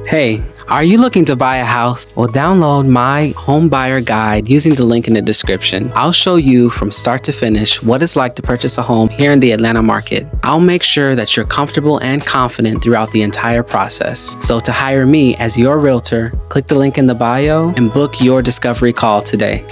Hey, are you looking to buy a house? Well, download my home buyer guide using the link in the description. I'll show you from start to finish what it's like to purchase a home here in the Atlanta market. I'll make sure that you're comfortable and confident throughout the entire process. So to hire me as your realtor, click the link in the bio and book your discovery call today.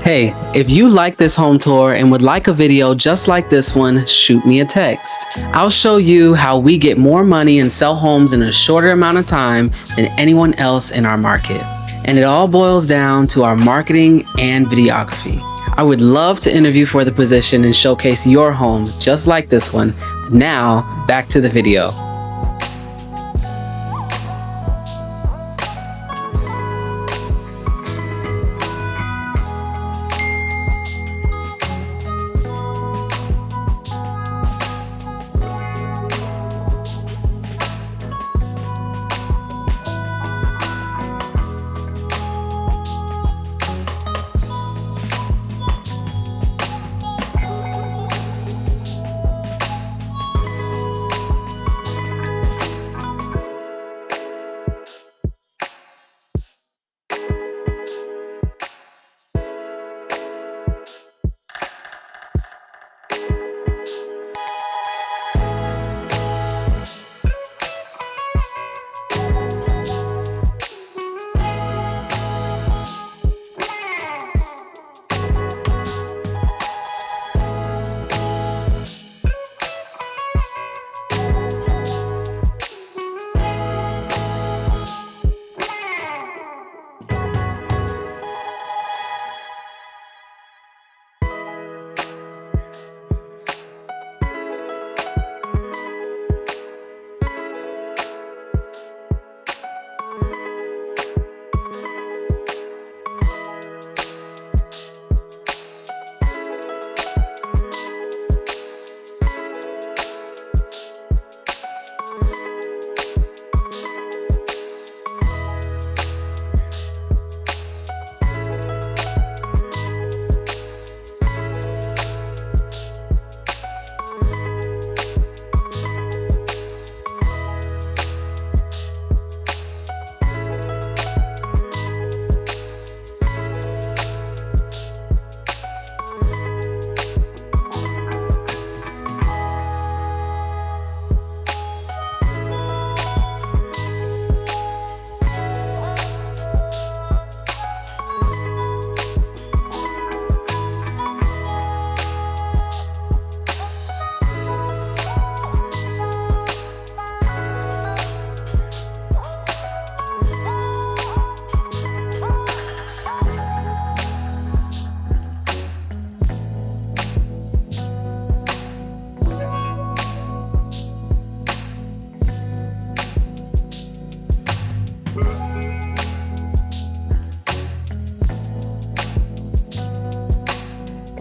Hey, if you like this home tour and would like a video just like this one, shoot me a text. I'll show you how we get more money and sell homes in a shorter amount of time than anyone else in our market. And it all boils down to our marketing and videography. I would love to interview for the position and showcase your home just like this one. Now, back to the video.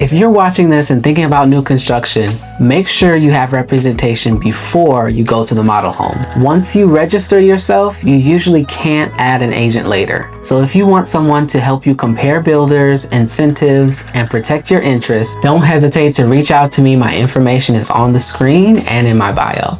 If you're watching this and thinking about new construction, make sure you have representation before you go to the model home. Once you register yourself, you usually can't add an agent later. So if you want someone to help you compare builders, incentives, and protect your interests, don't hesitate to reach out to me. My information is on the screen and in my bio.